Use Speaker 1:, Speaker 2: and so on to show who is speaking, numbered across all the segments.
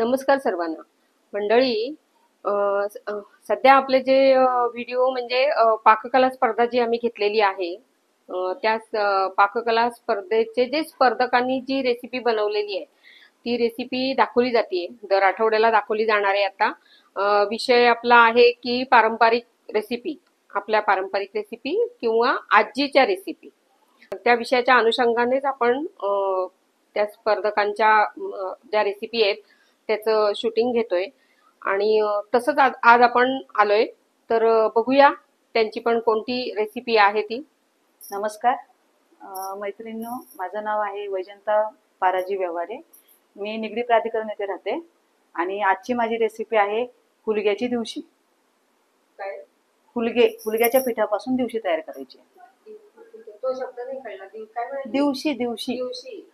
Speaker 1: नमस्कार सर्वांना. मंडळी, सध्या आपले जे व्हिडिओ म्हणजे पाककला स्पर्धा जी आम्ही घेतलेली आहे, त्या पाककला स्पर्धेचे जे स्पर्धकांनी जी रेसिपी बनवलेली आहे ती रेसिपी दाखवली जाते. दर आठवड्याला दाखवली जाणार आहे. आता विषय आपला आहे की पारंपरिक रेसिपी, आपल्या पारंपरिक रेसिपी किंवा आजीच्या रेसिपी. त्या विषयाच्या अनुषंगानेच आपण त्या स्पर्धकांच्या ज्या रेसिपी आहेत त्याचं शूटिंग घेतोय. आणि तसंच आज आपण आलोय, तर बघूया त्यांची पण कोणती रेसिपी आहे ती.
Speaker 2: नमस्कार मैत्रिणींनो, माझं नाव आहे वैजंता पाराजी व्यवहारे. मी निगडी प्राधिकरण येथे राहते आणि आजची माझी रेसिपी आहे हुलग्याची दिवशी.
Speaker 1: काय?
Speaker 2: हुलग्याच्या पिठापासून दिवशी तयार करायची.
Speaker 1: तो शब्द नाही कळला. काय?
Speaker 2: दिवशी.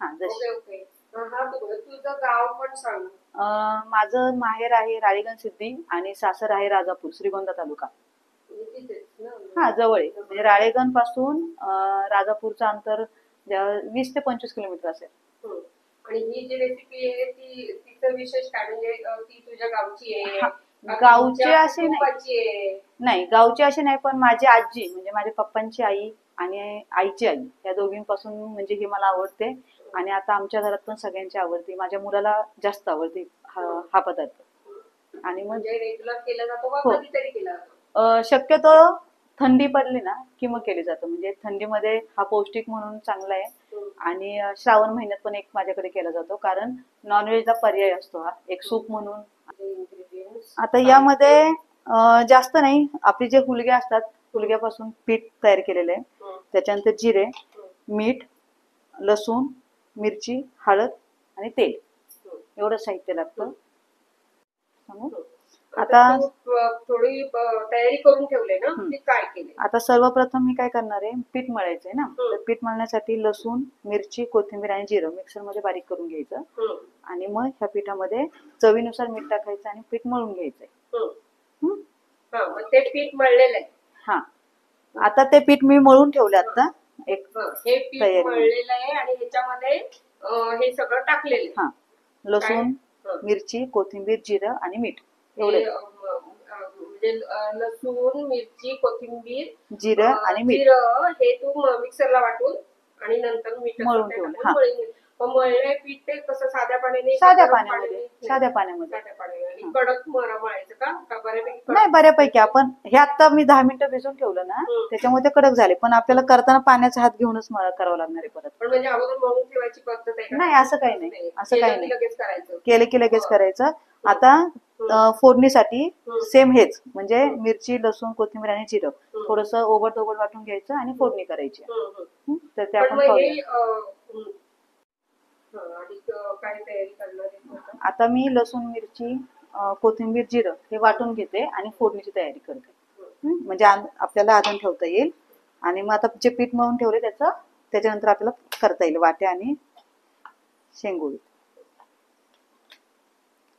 Speaker 1: हा, ओके ओके. हा, तुझं गाव पण सांग.
Speaker 2: माझं माहेर आहे राळेगण सिद्धी आणि सासर आहे राजापूर, श्रीगोंदा तालुका. हा, जवळ आहे. म्हणजे राळेगण पासून राजापूरचं अंतर 20 ते 25 किलोमीटर असेल.
Speaker 1: आणि ही जी रेसिपी आहे ती तिचं विशेष काय, म्हणजे ती तुझ्या गावची आहे?
Speaker 2: गावची अशी नाही, गावची अशी नाही, पण माझी आजी म्हणजे माझ्या पप्पांची आई आणि आईची आई या दोघींपासून म्हणजे ही मला आवडते. आणि आता आमच्या घरात पण सगळ्यांची आवडते. माझ्या मुलाला जास्त आवडते हा पदार्थ. आणि
Speaker 1: म्हणजे रेग्युलर केला जातो का कधीतरी केला
Speaker 2: जातो? शक्यतो थंडी पडली ना की मग केले जातं. म्हणजे थंडीमध्ये हा पौष्टिक म्हणून चांगला आहे. आणि श्रावण महिन्यात पण एक माझ्याकडे केला जातो, कारण नॉनव्हेजला पर्याय असतो हा एक सूप म्हणून. आता यामध्ये जास्त नाही, आपले जे हुलगे असतात हुलग्यापासून पीठ तयार केलेलं आहे. त्याच्यानंतर जिरे, मीठ, लसूण, मिरची, हळद आणि तेल एवढं साहित्य लागतं.
Speaker 1: आता थोडी तयारी करून ठेवले ना, काय केले?
Speaker 2: आता सर्वप्रथम मी काय करणार आहे, पीठ मळायचंय ना. तर पीठ मळण्यासाठी लसूण, मिरची, कोथिंबीर आणि जिरं मिक्सर मध्ये बारीक करून घ्यायचं. आणि मग ह्या पिठामध्ये चवीनुसार मीठ टाकायचं आणि पीठ मळून घ्यायचंय.
Speaker 1: मग ते पीठ मळलेलं आहे.
Speaker 2: हा, आता ते पीठ मी मळून ठेवलं. आता एक
Speaker 1: हे पीठ मळलेलं आहे आणि ह्याच्यामध्ये हे सगळं टाकलेलं आहे.
Speaker 2: हा, लसूण, मिरची, कोथिंबीर, जिरं आणि मीठ एवढं.
Speaker 1: म्हणजे लसूण, मिरची, कोथिंबीर,
Speaker 2: जिरं आणि मीठ
Speaker 1: हे तू मिक्सरला वाटून आणि नंतर मीठ
Speaker 2: मळून ठेवलं.
Speaker 1: मळले पीठ ते कसं साध्या पाण्यामध्ये?
Speaker 2: साध्या पाण्यामध्ये.
Speaker 1: कडक मळायचं का बऱ्यापैकी?
Speaker 2: नाही, बऱ्यापैकी. आपण हे आता मी 10 मिनिटं भिजून ठेवलं ना, त्याच्यामुळे ते कडक झाले. पण आपल्याला करताना पाण्याचा हात घेऊनच करावं लागणार आहे परत.
Speaker 1: पण म्हणजे अगोदर मळून ठेवायची पद्धत आहे?
Speaker 2: नाही, असं काही नाही. असं काही नाही,
Speaker 1: लगेच करायचं.
Speaker 2: केलं की लगेच करायचं. आता फोडणीसाठी सेम हेच, म्हणजे मिरची, लसूण, कोथिंबीर आणि जिरं थोडस ओबड वाटून घ्यायचं आणि फोडणी करायची. तर ते आपण आता मी लसूण, मिरची, कोथिंबीर, जिरं हे वाटून घेते आणि फोडणीची तयारी करते. म्हणजे आपल्याला आधण ठेवता येईल. आणि मग आता जे पीठ मळून ठेवले त्याच्यानंतर आपल्याला करता येईल वाट्या आणि शेंगोळी.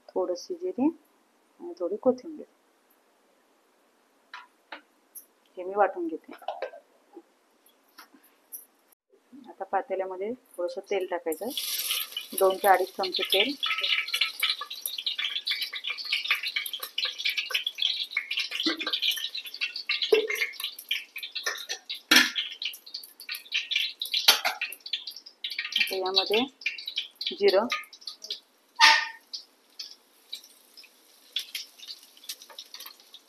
Speaker 2: थोडीशी जिरे आणि थोडी कोथिंबीर हे मी वाटून घेते. आता पातेल्यामध्ये थोडस तेल टाकायचं, 2 ते 2.5 चमचे तेल. आता यामध्ये जिरं,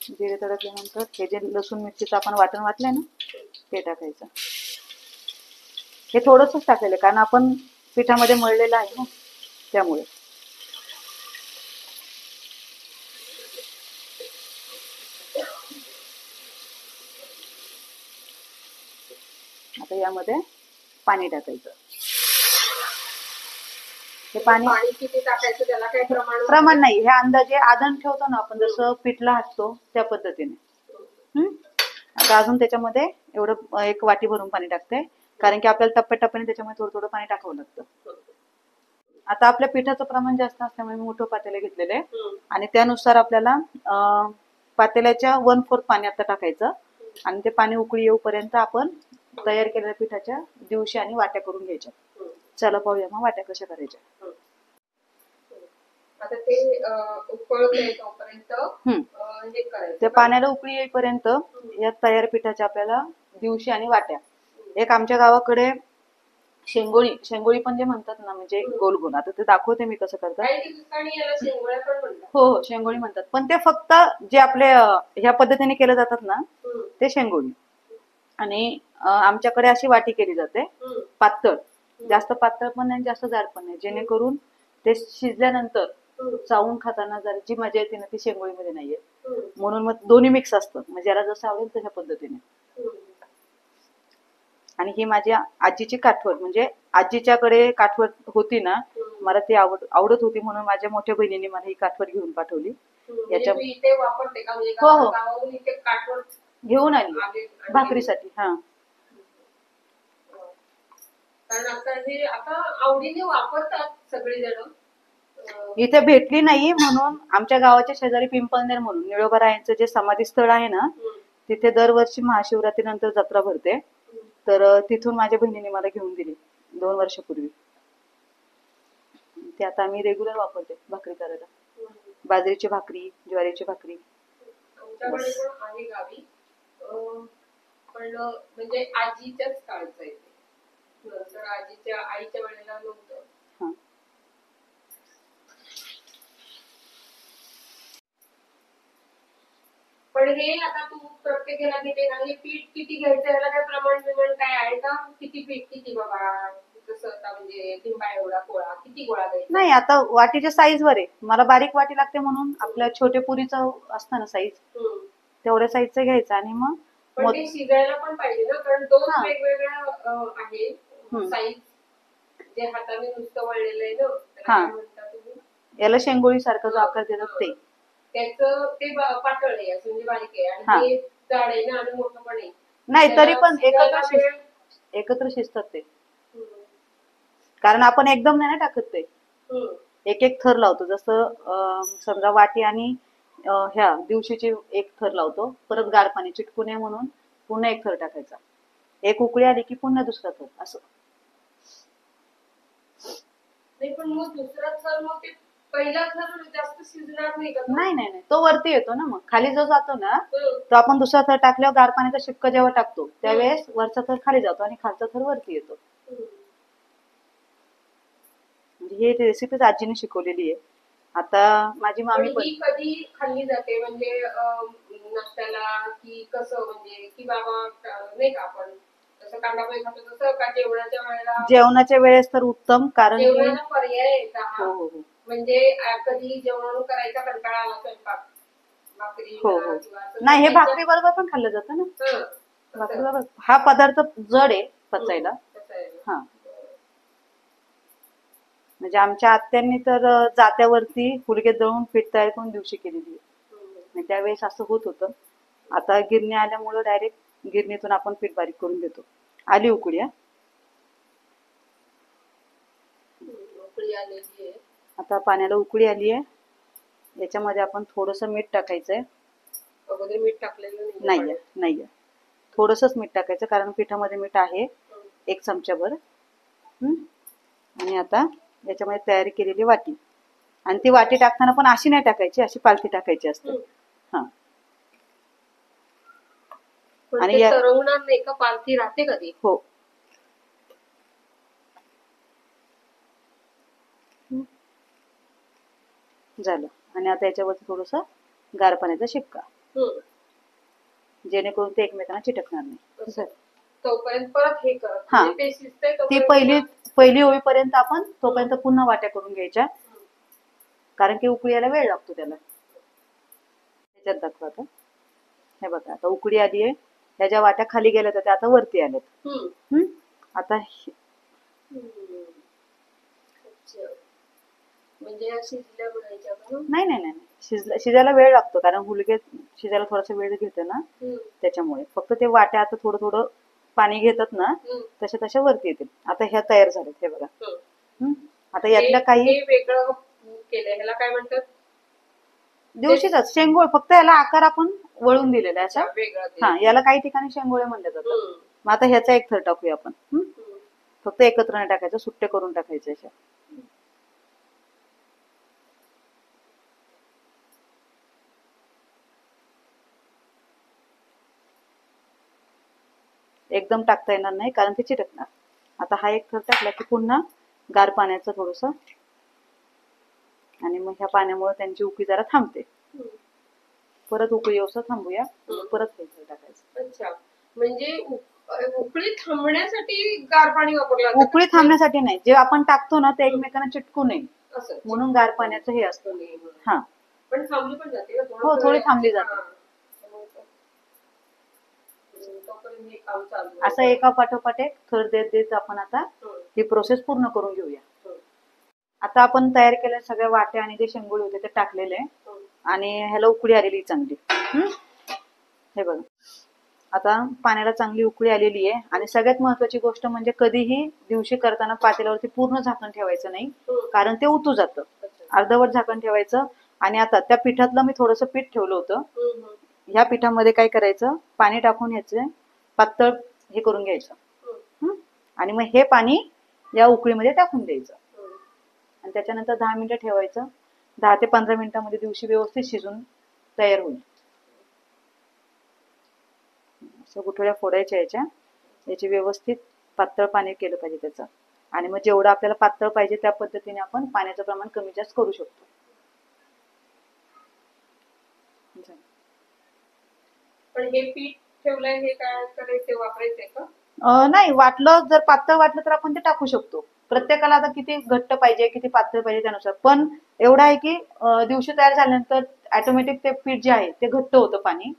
Speaker 2: जिरे तडकल्यानंतर हे जे लसूण मिरचीचं आपण वाटण वाटलंय ना ते टाकायचं. हे थोडंसंच टाकलेलं कारण आपण पिठामध्ये मळलेलं आहे ना, त्यामुळे. आता यामध्ये पाणी टाकायचं. हे पाणी
Speaker 1: किती टाकायचं, त्याला काही
Speaker 2: प्रमाण नाही. हे अंदाजे आधण ठेवतो ना आपण, जसं पिठला हाटतो त्या पद्धतीने. आता अजून त्याच्यामध्ये एवढं 1 वाटी भरून पाणी टाकते, कारण की आपल्याला टप्प्याटप्प्याने त्याच्यामध्ये थोडं पाणी टाकावं लागतं. आता आपल्या पिठाचं प्रमाण जास्त असल्यामुळे मी मोठं पातेलं घेतलेलं आहे आणि त्यानुसार आपल्याला पातेल्याच्या 1/4 पाणी आता टाकायचं. आणि ते पाणी उकळी येऊपर्यंत आपण तयार केलेल्या पिठाच्या दिवशी आणि वाट्या करून घ्यायच्या. चला पाहूया मग वाट्या कशा करायच्या.
Speaker 1: आता ते उकळतंय तोपर्यंत हे करायचं.
Speaker 2: त्या पाण्याला उकळी येईपर्यंत या तयार पिठाच्या आपल्याला दिवशी आणि वाट्या. एक आमच्या गावाकडे शेंगोळी, शेंगोळी पण जे म्हणतात ना, म्हणजे गोल गोल. आता ते दाखवते मी कसं करतात.
Speaker 1: काही ठिकाणी याला शेंगोळ्या पण म्हणतात.
Speaker 2: हो हो, शेंगोळी म्हणतात, पण ते फक्त जे आपले ह्या पद्धतीने केले जातात ना ते शेंगोळी. आणि आमच्याकडे अशी वाटी केली जाते, पातळ, जास्त पातळ पण नाही जास्त जाड पण नाही, जेणेकरून ते शिजल्यानंतर चावून खाताना जर जी मजा येते ना ती शेंगोळीमध्ये नाहीये. म्हणून मग दोन्ही मिक्स असतं, म्हणजे याला जसं आवडेल तशा पद्धतीने. आणि ही माझी आजीची काठवड, म्हणजे आजीच्याकडे काठवड होती ना, मला ती आवडत होती, म्हणून माझ्या मोठ्या बहिणीने मला ही काठवड घेऊन पाठवली.
Speaker 1: याच्या इथे वापरते का? म्हणजे
Speaker 2: हो हो,
Speaker 1: गावाहून इथे काठवड
Speaker 2: घेऊन आली भाकरीसाठी. हा,
Speaker 1: कारण आता आवडीने वापरतात सगळेजण.
Speaker 2: इथे भेटली नाही म्हणून आमच्या गावाच्या शेजारी पिंपळनेर म्हणून निळोबारायांचं जे समाधी स्थळ आहे ना, तिथे दरवर्षी महाशिवरात्रीनंतर जत्रा भरते. तर तिथून माझ्या बहिणीने मला घेऊन दिली 2 वर्षापूर्वी. ते आता आम्ही रेग्युलर वापरते भाकरी करायला. बाजरीची भाकरी, ज्वारीची भाकरी.
Speaker 1: आमच्याकडे पण आहे गावी, पण म्हणजे आजीच्याच काळचं आहे. तर आजीच्या आईच्या वेळेला नव्हतं. पण हे आता तू प्रत्येकाला घेते ना, हे पीठ किती घ्यायचं, याला काय प्रमाण बिमाण काय आहे का? किती पीठ किती बाबा, जसं आता म्हणजे लिंबा एवढा गोळा, किती गोळा घ्यायचा?
Speaker 2: नाही, आता वाटीच्या साईज वर आहे. मला बारीक वाटी लागते म्हणून आपल्या छोटे पुरीचं असतं ना साईज, तेवढ्या साईजचं घ्यायचं. आणि मग
Speaker 1: पण ते शिजायला पण पाहिजे ना, कारण दोन वेगवेगळ्या आहे साईज. जे हाताने नुसतं वळलेलं आहे ना, त्याला काय म्हणता तुम्ही?
Speaker 2: याला शेंगोळी सारखा जो आकार देतात ते.
Speaker 1: त्याचं ते पातळ आहे, असं म्हणजे बारीक आहे, आणि ते जाड आहे ना, आणि मोठं पण आहे.
Speaker 2: नाही, तरी पण एकत्र शिजतात ते, कारण आपण एकदम नाही ना टाकत ते, एक एक थर लावतो. जसं समजा वाटी आणि ह्या दिवशीची एक थर लावतो, परत गार पाणी चिटकू नये म्हणून पुन्हा एक थर टाकायचा, एक उकळी आली की पुन्हा दुसरा थर, असं.
Speaker 1: नाही, पण मग दुसरा थर, मग ते पहिला थर जास्त शिजणार नाही का?
Speaker 2: नाही नाही नाही, तो वरती येतो ना, मग खाली जो जातो ना तो आपण दुसरा थर टाकल्यावर गार पाण्याचा शिपका जेव्हा टाकतो त्यावेळेस वरचा थर खाली जातो आणि खालचा थर वरती येतो. म्हणजे ही रेसिपीच आजीने शिकवलेली आहे. आता माझी मामी पण.
Speaker 1: कधी खाल्ली जाते, म्हणजे नाश्त्याला की कसं, म्हणजे की बाबा नाही का आपण जसं कांदा पोहे खातो तसं, का जेवणाच्या वेळेला? जेवणाच्या
Speaker 2: वेळेस तर उत्तम, कारण
Speaker 1: जेवणाला पर्याय आहे का? म्हणजे कधी जेवण करायचा कंटाळा आला स्वयंपाक, भाकरी
Speaker 2: नाही, हे भाकरी बरोबर पण खाल्लं जातं ना. भाकरी बरोबर हा पदार्थ जड आहे पचायला. हा, म्हणजे आमच्या आत्यांनी तर जात्यावरती हुलगे दळून पीठ तयार करून दिवशी केलेली आहे. त्यावेळेस असं होत होतं. आता गिरणी आल्यामुळे डायरेक्ट गिरणीतून आपण पीठ बारीक करून देतो. आली उकळी. आता पाण्याला उकळी आली आहे, याच्यामध्ये आपण थोडस मीठ टाकायचंय.
Speaker 1: मीठ टाकलेलं
Speaker 2: नाहीये, नाहीये, थोडसच मीठ टाकायचं, कारण पिठामध्ये मीठ आहे 1 चमचाभर. आणि आता याच्यामध्ये तयारी केलेली वाटी, आणि ती वाटी टाकताना पण अशी नाही टाकायची, अशी पालथी टाकायची असते. हा,
Speaker 1: आणि तरंगणार नाही का? पालथी राहते कधी?
Speaker 2: हो. झालं. आणि आता याच्यावरती थोडस गार पाण्याचा शिपका, जेणेकरून ते एकमेकांना चिटकणार नाही.
Speaker 1: तोपर्यंत परत हे करत,
Speaker 2: ती पहिली होईपर्यंत आपण तोपर्यंत पुन्हा वाट्या करून घ्यायच्या, कारण की उकळी यायला वेळ लागतो त्याला. त्याच्यात दाखवा आता. हे बघा, आता उकळी आली आहे, त्या ज्या वाट्या खाली गेल्या होत्या त्या आता वरती आल्यात. आता
Speaker 1: म्हणजे
Speaker 2: नाही नाही नाही, शिजायला वेळ लागतो, कारण हुलगे शिजायला थोडासा वेळ घेते ना, त्याच्यामुळे. फक्त ते वाट्या आता थोडं थोडं पाणी घेतात ना, तशा तशा वरती येतील. आता ह्या तयार झाल्यात, हे बघा. आता यातल्या काही
Speaker 1: वेगळं केलंय, ह्याला काय म्हणतात?
Speaker 2: दिवशीच शेंगोळ, फक्त याला आकार आपण वळून दिलेला आहे असा. हा, याला काही ठिकाणी शेंगोळे म्हणले जातात. मग आता ह्याचा एक थर टाकूया आपण. फक्त एकत्र नाही टाकायचं, सुट्टे करून टाकायचे अशा. एकदम टाकता येणार नाही कारण ते चिटकणार. आता हा एक थर टाकला की पुन्हा गार पाण्याचं थोडस, आणि मग ह्या पाण्यामुळे त्यांची उकळी जरा थांबते. परत उकळी येऊस थांबूया, परत हे थर टाकायचं.
Speaker 1: अच्छा, म्हणजे उकळी थांबण्यासाठी गार पाणी वापरलं जातं?
Speaker 2: उकळी थांबण्यासाठी नाही, जे आपण टाकतो ना ते एकमेकांना चिटकू नये म्हणून गार पाण्याचं हे असतं. हा,
Speaker 1: पण थांबली पण जाते ना?
Speaker 2: हो, थोडी थांबली जाते. असं एका पाठोपाठ एक थर देत देत आपण आता ही प्रोसेस पूर्ण करून घेऊया. आता आपण तयार केलेल्या सगळ्या वाट्या आणि जे शेंगोळे होते ते टाकलेले आहे आणि ह्याला उकळी आलेली चांगली. हे बघा, आता पाण्याला चांगली उकळी आलेली आहे. आणि सगळ्यात महत्वाची गोष्ट म्हणजे कधीही दिवशी करताना पातेल्यावरती पूर्ण झाकण ठेवायचं नाही, कारण ते उतू जातं. अर्धवट झाकण ठेवायचं. आणि आता त्या पिठातलं मी थोडंसं पीठ ठेवलं होतं. ह्या पिठामध्ये काय करायचं, पाणी टाकून ह्याचे पातळ हे करून घ्यायचं आणि मग हे पाणी या उकळीमध्ये टाकून द्यायचं आणि त्याच्यानंतर 10 मिनिटं ठेवायचं. 10 ते 15 मिनिटांमध्ये दिवशी व्यवस्थित शिजून तयार होईल. असं गुठळ्या फोडायच्या याची व्यवस्थित पातळ पाणी केलं पाहिजे त्याचं. आणि मग जेवढं आपल्याला पातळ पाहिजे त्या पद्धतीने आपण पाण्याचं प्रमाण कमी जास्त करू शकतो.
Speaker 1: पण हे पीठ ठेवलंय, हे काय करायचं, वापरायचंय का?
Speaker 2: नाही, वाटलं जर पातळ वाटलं तर आपण ते टाकू शकतो. प्रत्येकाला आता किती घट्ट पाहिजे किती पातळ पाहिजे त्यानुसार. पण एवढं आहे की दिवशी तयार झाल्यानंतर ऑटोमॅटिक ते पीठ जे आहे ते घट्ट होतं पाणी.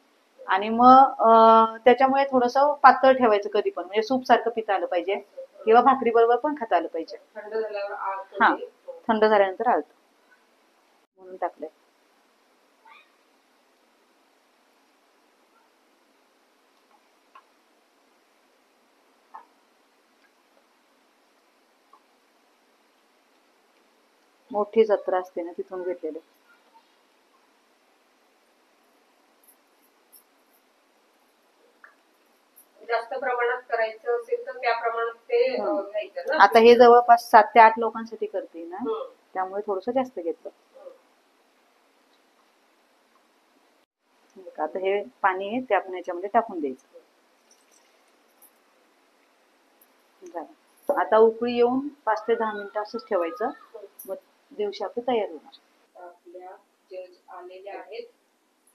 Speaker 2: आणि मग त्याच्यामुळे थोडंसं पातळ ठेवायचं कधी पण, म्हणजे सूप सारखं पिता आलं पाहिजे किंवा भाकरी बरोबर पण खाता आलं पाहिजे.
Speaker 1: थंड झाल्यावर
Speaker 2: हा, थंड झाल्यानंतर आळतं म्हणून टाकलंय. मोठी जत्रा असते ना तिथून घेतलेले.
Speaker 1: जास्त प्रमाणात करायचं असेल तर त्या प्रमाणात ते घ्यायचं ना.
Speaker 2: आता हे जवळपास 7 ते 8 लोकांसाठी करते ना, त्यामुळे थोडंसं जास्त घेतलं. आता हे पाणी आहे ते आपण याच्यामध्ये टाकून द्यायचं. आता उकळी येऊन 5 ते 10 मिनिटं असंच ठेवायचं. मग दिवशी आपलं तयार होणार.
Speaker 1: आपल्या जज आलेल्या आहेत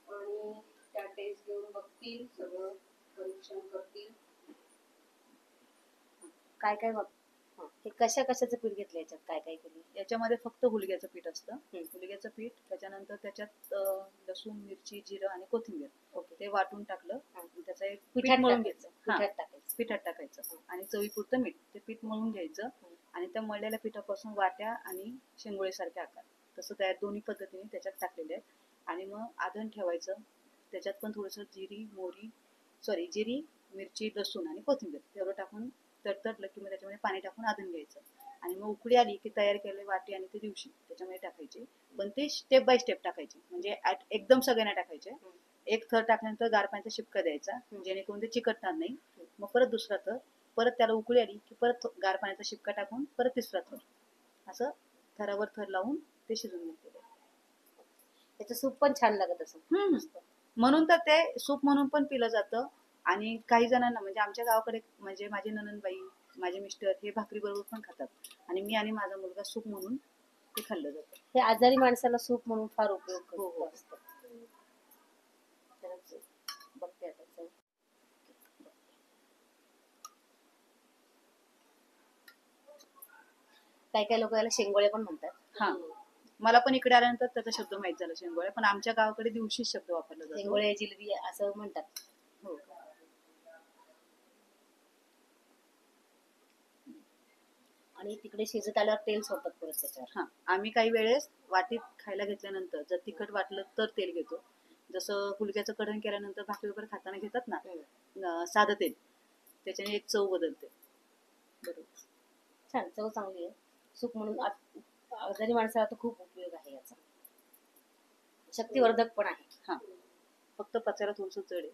Speaker 1: आणि त्या टेस्ट घेऊन बघतील, सगळं परीक्षण करतील.
Speaker 3: काय काय बघ, हे कशा कशाचं पीठ घेतलं, याच्यात काय काय केलं?
Speaker 2: याच्यामध्ये फक्त हुलग्याचं पीठ असतं. हुलग्याचं पीठ, त्याच्यानंतर त्याच्यात लसूण, मिरची, जिरं आणि कोथिंबीर ते वाटून टाकलं. त्याचं एक पीठ मळून घ्यायचं. पिठात टाकायचं आणि चवीपुरतं मीठ. ते पीठ मळून घ्यायचं आणि त्या मळलेल्या पिठापासून वाट्या आणि शेंगोळे सारखे आकार तसं तयार दोन्ही पद्धतीने त्याच्यात टाकलेले आहेत. आणि मग आधण ठेवायचं. त्याच्यात पण थोडंसं जिरी, मिरची, लसूण आणि कोथिंबीर तेवढं टाकून तडतडलं की मग त्याच्यामध्ये पाणी टाकून आधण घ्यायचं. आणि मग उकळी आली की तयार केलेले वाटी आणि ते दिवशी त्याच्यामध्ये टाकायचे. पण ते स्टेप बाय स्टेप टाकायचे, म्हणजे एकदम सगळ्यांना टाकायचे. एक थर टाकल्यानंतर गार पाण्याचा शिपका द्यायचा जेणेकरून ते चिकटणार नाही. मग परत दुसरा थर, परत त्याला उकळी आली की परत गार पाण्याचा शिपका टाकून परत तिसरा थर, असं थरावर थर लावून ते शिजून घेतलेलं.
Speaker 3: त्याचं सूप पण छान लागत असं.
Speaker 2: म्हणून तर ते सूप म्हणून पण पिलं जातं. आणि काही जणांना, म्हणजे आमच्या गावाकडे, म्हणजे माझी ननंदबाई, माझे मिस्टर हे भाकरी बरोबर पण खातात. आणि मी आणि माझा मुलगा सूप म्हणून ते खाल्लं जातं.
Speaker 3: हे आजारी माणसाला सूप म्हणून फार उपयोग असतं. बघते आता. काही काही लोक याला शेंगोळे पण म्हणतात.
Speaker 2: हा, मला पण इकडे आल्यानंतर त्याचा शब्द माहित झाला शेंगोळे. पण आमच्या गावाकडे दिवशी शब्द वापरला जातो.
Speaker 3: शेंगोळे, जिलबी असं म्हणतात.
Speaker 2: हो.
Speaker 3: आणि तिकडे शिजत आल्यावर तेल सोडतात परत त्याच्यावर.
Speaker 2: हा, आम्ही काही वेळेस वाटीत खायला घेतल्यानंतर जर तिखट वाटलं तर तेल घेतो. जसं हुलग्याचं कढण केल्यानंतर भाकरी वगैरे खाताना घेतात ना साधं तेल, त्याच्याने एक चव बदलते. बरोबर,
Speaker 3: छान, चव चांगली आहे. सूप म्हणून आजारी माणसाला तर खूप उपयोग आहे याचा. शक्तिवर्धक पण आहे.
Speaker 2: हा, फक्त पचायला थोडंसं जड आहे.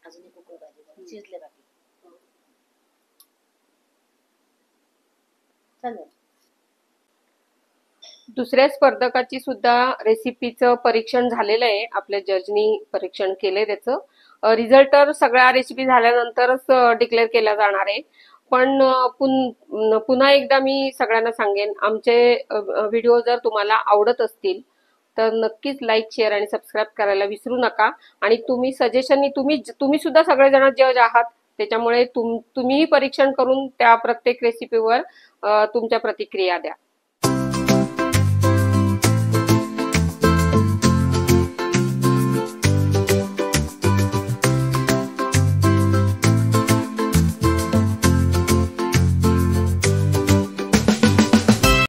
Speaker 3: अजून एक उकळ पाहिजे, शिजले बाकी. छान झालं.
Speaker 1: दुसऱ्या स्पर्धकाची सुद्धा रेसिपीचं परीक्षण झालेलं आहे. आपल्या जजनी परीक्षण केलंय त्याचं. रिझल्ट तर सगळ्या रेसिपी झाल्यानंतरच डिक्लेअर केला जाणार आहे. पण पुन्हा एकदा मी सगळ्यांना सांगेन, आमचे व्हिडिओ जर तुम्हाला आवडत असतील तर नक्कीच लाईक, शेअर आणि सबस्क्राईब करायला विसरू नका. आणि तुम्ही सजेशन, तुम्ही सुद्धा सगळेजण जज आहात, त्याच्यामुळे तुम्हीही परीक्षण करून त्या प्रत्येक रेसिपीवर तुमच्या प्रतिक्रिया द्या.